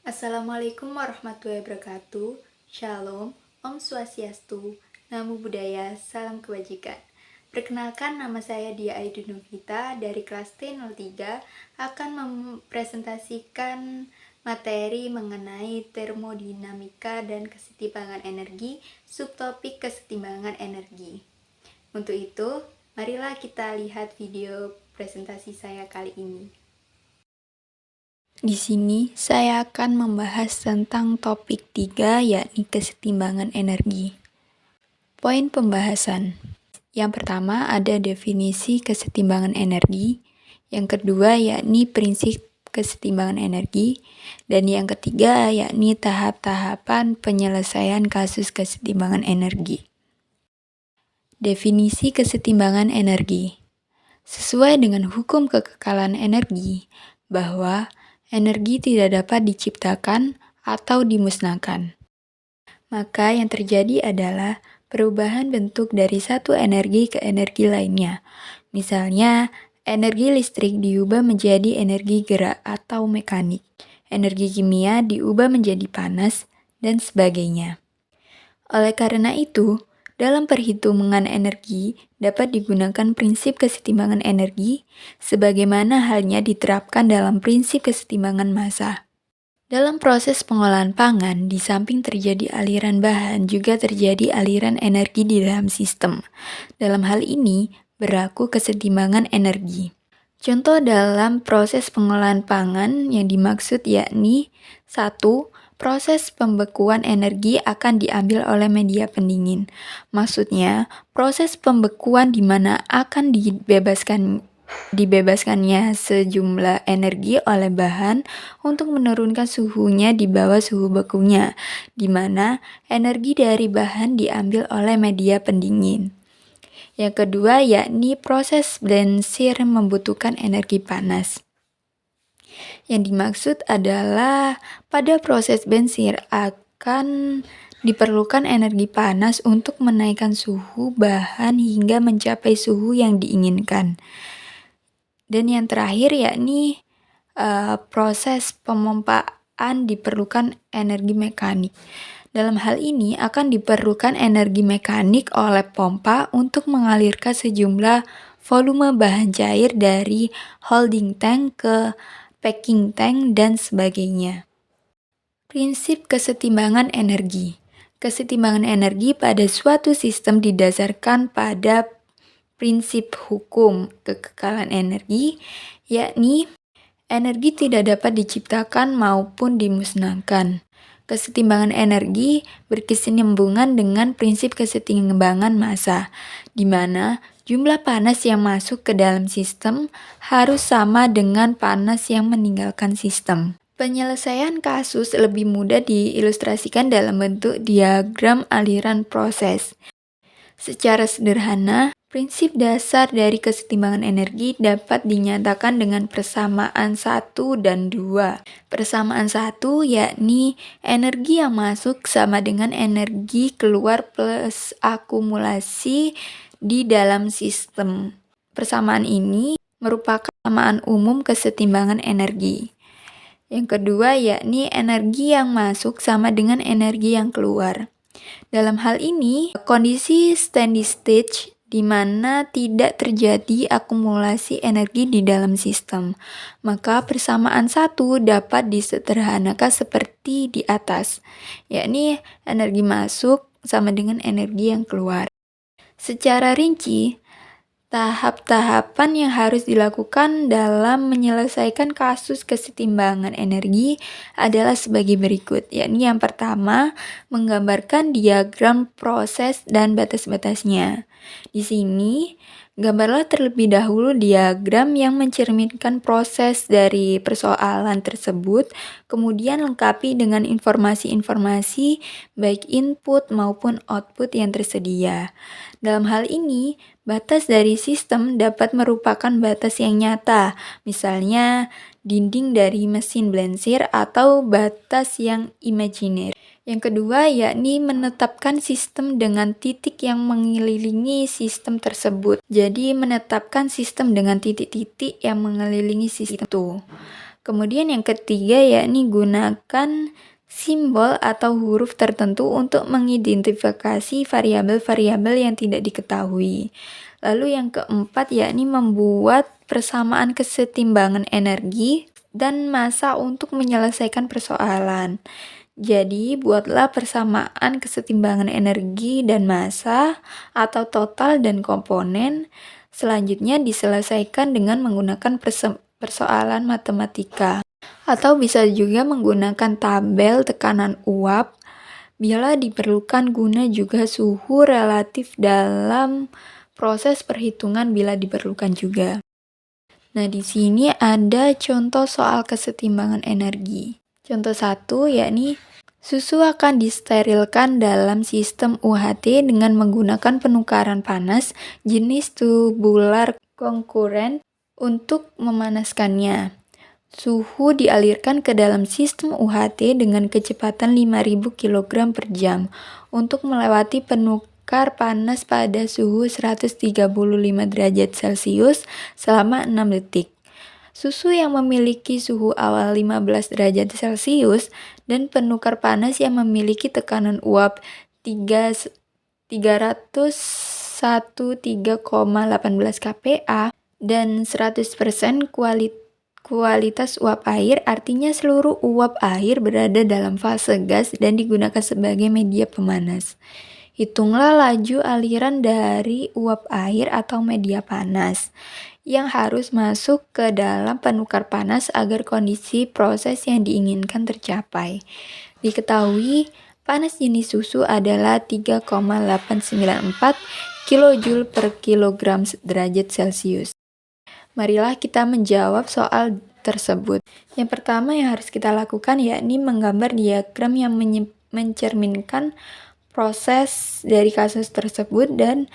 Assalamualaikum warahmatullahi wabarakatuh. Shalom, Om Swastiastu, Namo Buddhaya, Salam Kebajikan. Perkenalkan, nama saya Dia Aidu Novita dari kelas T03 akan mempresentasikan materi mengenai termodinamika dan kesetimbangan energi, subtopik kesetimbangan energi. Untuk itu, marilah kita lihat video presentasi saya kali ini. Di sini saya akan membahas tentang topik 3, yakni kesetimbangan energi. Poin pembahasan. Yang pertama ada definisi kesetimbangan energi, yang kedua yakni prinsip kesetimbangan energi, dan yang ketiga yakni tahap-tahapan penyelesaian kasus kesetimbangan energi. Definisi kesetimbangan energi. Sesuai dengan hukum kekekalan energi, bahwa energi tidak dapat diciptakan atau dimusnahkan. Maka yang terjadi adalah perubahan bentuk dari satu energi ke energi lainnya. Misalnya, energi listrik diubah menjadi energi gerak atau mekanik. Energi kimia diubah menjadi panas, dan sebagainya. Oleh karena itu, dalam perhitungan energi dapat digunakan prinsip kesetimbangan energi sebagaimana halnya diterapkan dalam prinsip kesetimbangan massa. Dalam proses pengolahan pangan, di samping terjadi aliran bahan, juga terjadi aliran energi di dalam sistem. Dalam hal ini, berlaku kesetimbangan energi. Contoh dalam proses pengolahan pangan yang dimaksud yakni 1. Proses pembekuan energi akan diambil oleh media pendingin. Maksudnya, proses pembekuan di mana akan dibebaskannya sejumlah energi oleh bahan untuk menurunkan suhunya di bawah suhu bekunya, di mana energi dari bahan diambil oleh media pendingin. Yang kedua yakni proses blend-sear membutuhkan energi panas. Yang dimaksud adalah pada proses blend-sear akan diperlukan energi panas untuk menaikkan suhu bahan hingga mencapai suhu yang diinginkan. Dan yang terakhir yakni proses pemompaan diperlukan energi mekanik. Dalam hal ini akan diperlukan energi mekanik oleh pompa untuk mengalirkan sejumlah volume bahan cair dari holding tank ke packing tank dan sebagainya. Prinsip kesetimbangan energi. Kesetimbangan energi pada suatu sistem didasarkan pada prinsip hukum kekekalan energi, yakni energi tidak dapat diciptakan maupun dimusnahkan. Kesetimbangan energi berkesinambungan dengan prinsip kesetimbangan massa, di mana jumlah panas yang masuk ke dalam sistem harus sama dengan panas yang meninggalkan sistem. Penyelesaian kasus lebih mudah diilustrasikan dalam bentuk diagram aliran proses. Secara sederhana, prinsip dasar dari kesetimbangan energi dapat dinyatakan dengan persamaan 1 dan 2. Persamaan 1 yakni energi yang masuk sama dengan energi keluar plus akumulasi di dalam sistem. Persamaan ini merupakan persamaan umum kesetimbangan energi. Yang kedua yakni energi yang masuk sama dengan energi yang keluar. Dalam hal ini, kondisi steady state di mana tidak terjadi akumulasi energi di dalam sistem. Maka persamaan 1 dapat disederhanakan seperti di atas, yakni energi masuk sama dengan energi yang keluar. Secara rinci, tahap-tahapan yang harus dilakukan dalam menyelesaikan kasus kesetimbangan energi adalah sebagai berikut, yakni yang pertama, menggambarkan diagram proses dan batas-batasnya. Di sini, gambarlah terlebih dahulu diagram yang mencerminkan proses dari persoalan tersebut, kemudian lengkapi dengan informasi-informasi baik input maupun output yang tersedia. Dalam hal ini, batas dari sistem dapat merupakan batas yang nyata, misalnya dinding dari mesin blend-sear atau batas yang imajiner. Yang kedua yakni menetapkan sistem dengan titik yang mengelilingi sistem tersebut. Jadi menetapkan sistem dengan titik-titik yang mengelilingi sistem itu. Kemudian yang ketiga yakni gunakan simbol atau huruf tertentu untuk mengidentifikasi variabel-variabel yang tidak diketahui. Lalu yang keempat yakni membuat persamaan kesetimbangan energi dan massa untuk menyelesaikan persoalan. Jadi, buatlah persamaan kesetimbangan energi dan massa atau total dan komponen. Selanjutnya diselesaikan dengan menggunakan persoalan matematika. Atau bisa juga menggunakan tabel tekanan uap bila diperlukan guna juga suhu relatif dalam proses perhitungan bila diperlukan juga. Nah, di sini ada contoh soal kesetimbangan energi. Contoh 1 yakni susu akan disterilkan dalam sistem UHT dengan menggunakan penukaran panas jenis tubular konkuren untuk memanaskannya. Suhu dialirkan ke dalam sistem UHT dengan kecepatan 5000 kg per jam untuk melewati penukar panas pada suhu 135 derajat Celcius selama 6 detik. Susu yang memiliki suhu awal 15 derajat Celcius dan penukar panas yang memiliki tekanan uap 301,18 kPa dan 100% kualitas uap air, artinya seluruh uap air berada dalam fase gas dan digunakan sebagai media pemanas. Hitunglah laju aliran dari uap air atau media panas yang harus masuk ke dalam penukar panas agar kondisi proses yang diinginkan tercapai. Diketahui panas jenis susu adalah 3,894 kJ per kilogram derajat Celcius. Marilah kita menjawab soal tersebut. Yang pertama yang harus kita lakukan yakni menggambar diagram yang mencerminkan proses dari kasus tersebut dan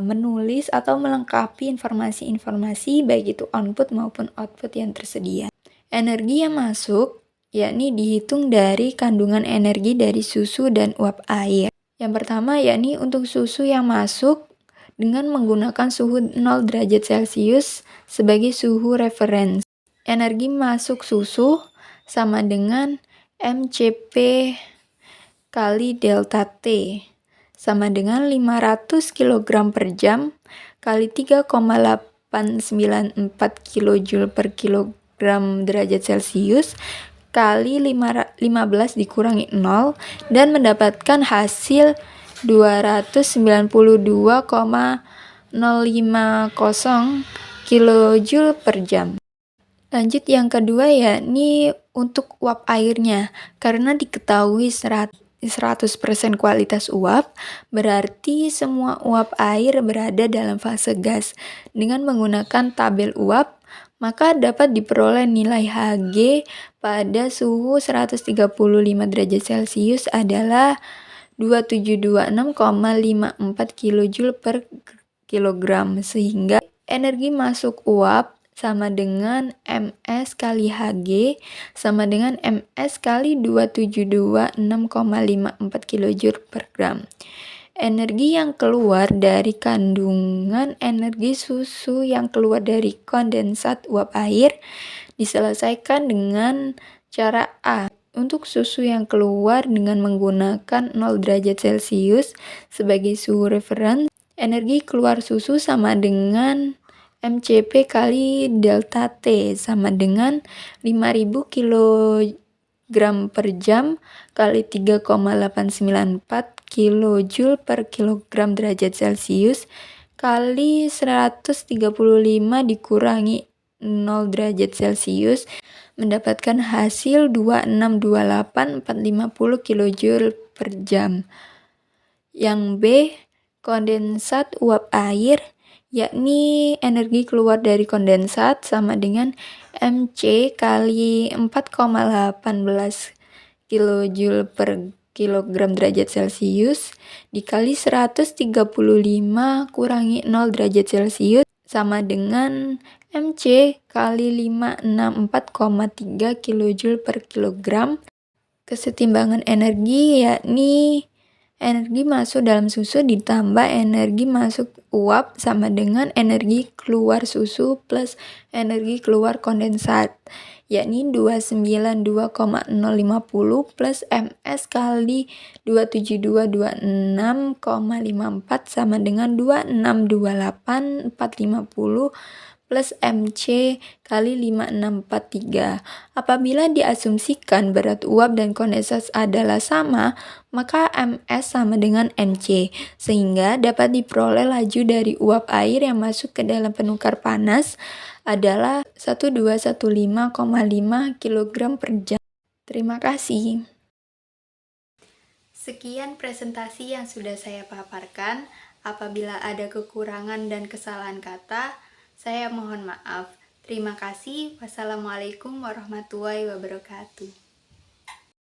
menulis atau melengkapi informasi-informasi baik itu input maupun output yang tersedia. Energi yang masuk yakni dihitung dari kandungan energi dari susu dan uap air. Yang pertama yakni untuk susu yang masuk dengan menggunakan suhu 0 derajat Celcius sebagai suhu referensi. Energi masuk susu sama dengan MCP kali delta T sama dengan 500 kg per jam kali 3,894 kJ per kilogram derajat Celcius kali 15 dikurangi 0 dan mendapatkan hasil 292,050 kJ per jam. Lanjut yang kedua yakni untuk uap airnya. Karena diketahui 100% kualitas uap, berarti semua uap air berada dalam fase gas. Dengan menggunakan tabel uap, maka dapat diperoleh nilai Hg pada suhu 135 derajat Celcius adalah 2726,54 kJ per kilogram, sehingga energi masuk uap sama dengan Ms kali Hg sama dengan Ms kali 2726,54 kJ per gram. Energi yang keluar dari kandungan energi susu yang keluar dari kondensat uap air diselesaikan dengan cara A. Untuk susu yang keluar dengan menggunakan 0 derajat Celcius sebagai suhu referensi, energi keluar susu sama dengan MCP kali delta T sama dengan 5000 kg per jam kali 3,894 kJ per kilogram derajat Celcius kali 135 dikurangi 0 derajat Celcius mendapatkan hasil 2628450 kJ per jam. Yang B, kondensat uap air, yakni energi keluar dari kondensat sama dengan Mc kali 4,18 kJ per kilogram derajat Celcius dikali 135 kurangi 0 derajat Celcius sama dengan Mc kali 564,3 kJ per kilogram. Kesetimbangan energi yakni Energi masuk dalam susu ditambah energi masuk uap sama dengan energi keluar susu plus energi keluar kondensat, yakni 292,050 plus Ms kali 27226,54 sama dengan 2628450 plus Mc kali 5643. Apabila diasumsikan berat uap dan kondensat adalah sama, maka Ms sama dengan Mc, sehingga dapat diperoleh laju dari uap air yang masuk ke dalam penukar panas adalah 1215,5 kg per jam. Terima kasih. Sekian presentasi yang sudah saya paparkan. Apabila ada kekurangan dan kesalahan kata, saya mohon maaf. Terima kasih. Wassalamualaikum warahmatullahi wabarakatuh.